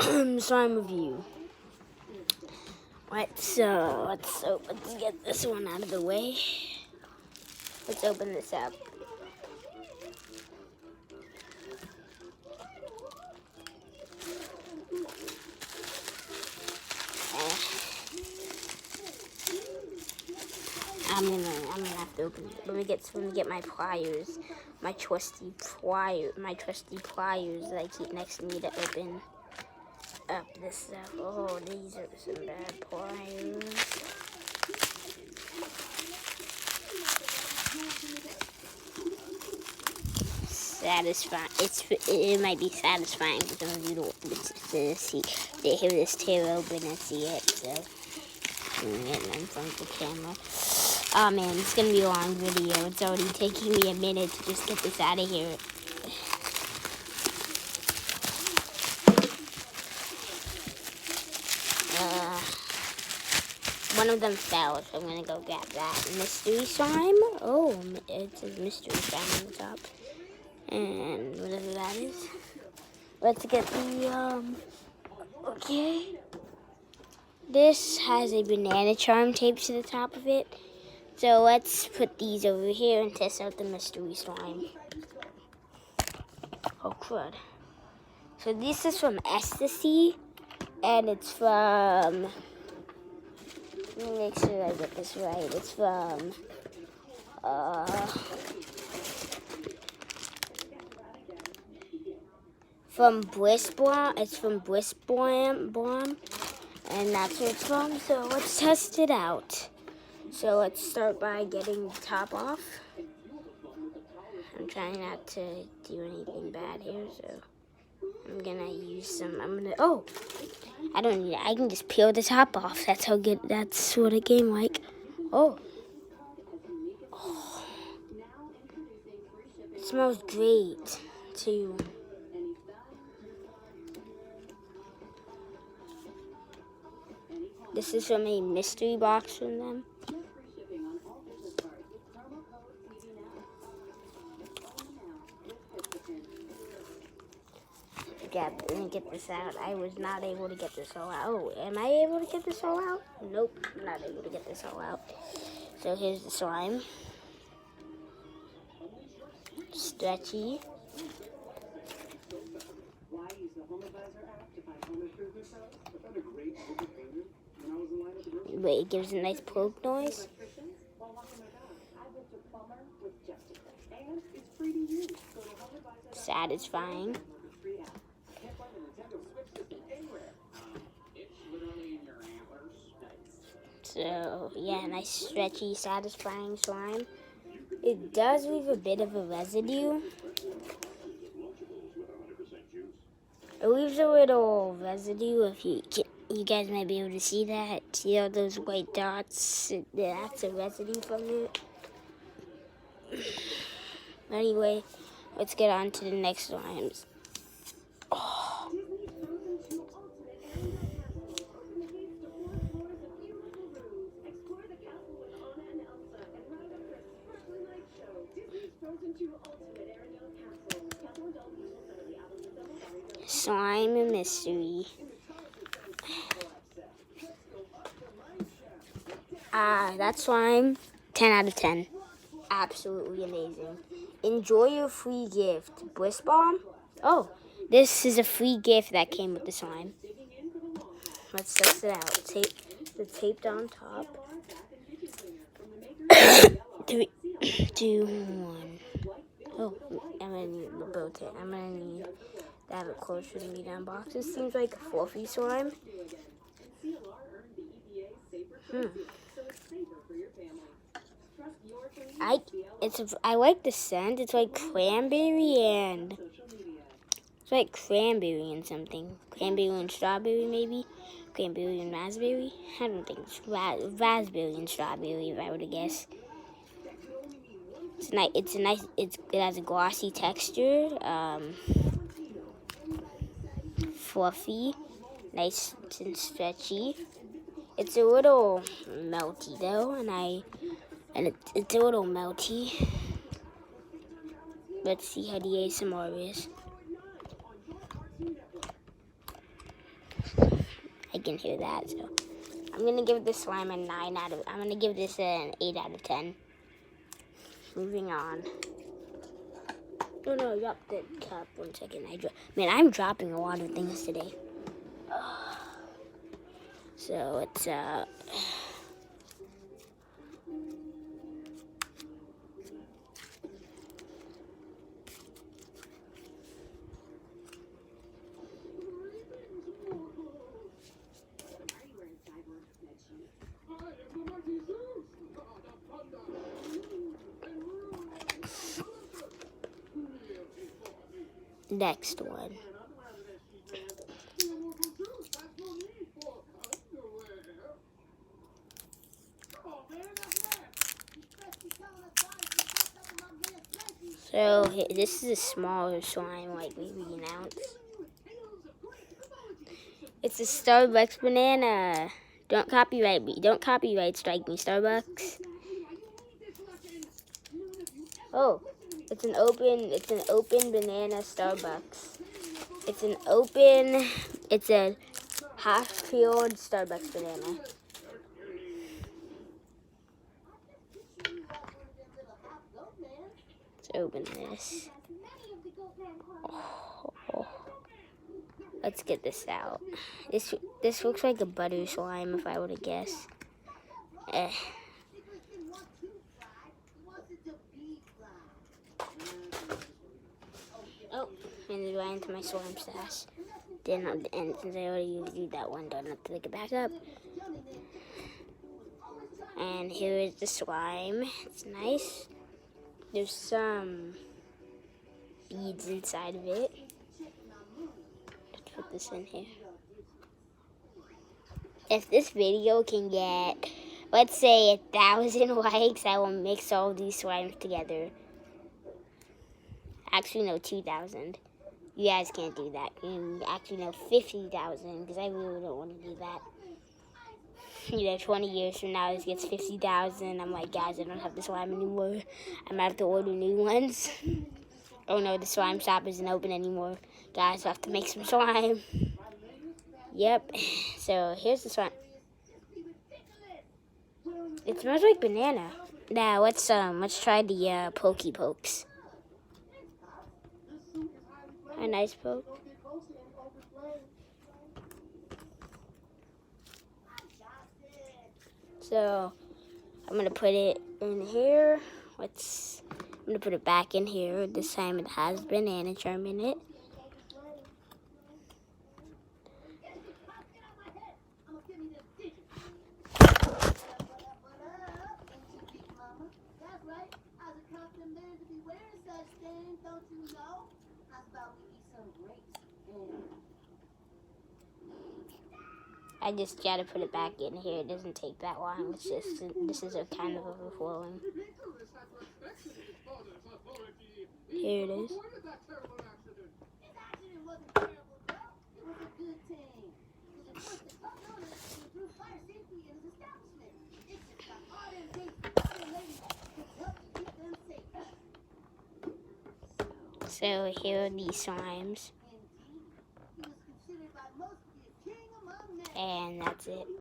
slime review. Let's get this one out of the way. Let's open this up. I'm gonna have to open it. Let me get my pliers, my trusty pliers that I keep next to me to open up this stuff. Oh, these are some bad pliers. Satisfying. It might be satisfying for some of you to hear this tear open and see it. So I'm getting in front of the camera. Oh man, it's gonna be a long video. It's already taking me a minute to just get this out of here. One of them fell, so I'm gonna go grab that. Mystery slime. Oh, it says mystery slime on the top. And whatever that is. Let's get the, okay. This has a banana charm taped to the top of it. So let's put these over here and test out the mystery slime. Oh, crud. So this is from Ecstasy, and it's from, let me make sure I get this right. It's from Bliss Bomb. It's from Bliss Bomb, and that's what it's from. So let's test it out. So let's start by getting the top off. I'm trying not to do anything bad here, so I'm gonna use some. Oh, I don't need it. I can just peel the top off. That's how good. That's what a game like. Oh. It smells great too. This is from a mystery box from them. Yeah, let me get this out. I was not able to get this all out. Oh, am I able to get this all out? Nope, I'm not able to get this all out. So here's the slime. Stretchy. Wait, it gives a nice poke noise. Satisfying. So, yeah, nice stretchy, satisfying slime. It does leave a bit of a residue. It leaves a little residue if you guys might be able to see that. See all those white dots? That's a residue from it. Anyway, let's get on to the next slimes. Oh. Slime mystery. That slime, 10 out of 10. Absolutely amazing. Enjoy your free gift. Bliss Bomb? Oh, this is a free gift that came with the slime. Let's test it out. The taped on top. 3, 2, 1. Oh, I'm gonna need the both. I'm gonna need to have it closer to me to unbox. This seems like a fluffy slime. I like the scent. It's like cranberry and something. Cranberry and strawberry maybe. Cranberry and raspberry. I don't think it's raspberry and strawberry if I were to guess. It's nice. It has a glossy texture. Fluffy, nice and stretchy. It's a little melty though, and it's a little melty. Let's see how the ASMR is. can hear that. So I'm gonna give this slime a 9 out of. I'm gonna give this an 8 out of 10. Moving on. Oh no, drop the cup. 1 second. Man, I'm dropping a lot of things today. So it's next one. So this is a smaller slime, like maybe an ounce. It's a Starbucks banana. Don't copyright me. Don't copyright strike me, Starbucks. Oh, it's an open banana Starbucks. It's a half-peeled Starbucks banana. Let's open this. Oh. Let's get this out. This looks like a butter slime, if I were to guess. Oh, and it went into my slime stash. And since I already used that one, don't have to pick it back up. And here is the slime. It's nice. There's some beads inside of it. Let's put this in here. If this video can get, let's say, 1,000 likes, I will mix all these slimes together. Actually, no, 2,000. You guys can't do that. Actually, no, 50,000, because I really don't want to do that. 20 years from now, this gets 50,000. I'm like, guys, I don't have the slime anymore. I'm gonna have to order new ones. Oh no, the slime shop isn't open anymore. Guys, I have to make some slime. Yep. So here's the slime. It smells like banana. Now let's try the Pokey Pokes. A nice poke. So I'm gonna put it in here. I'm gonna put it back in here. This time it has banana charm in it. I just gotta put it back in here. It doesn't take that long. It's just, this is a kind of overflowing. Here it is. So here are these slimes. And that's it.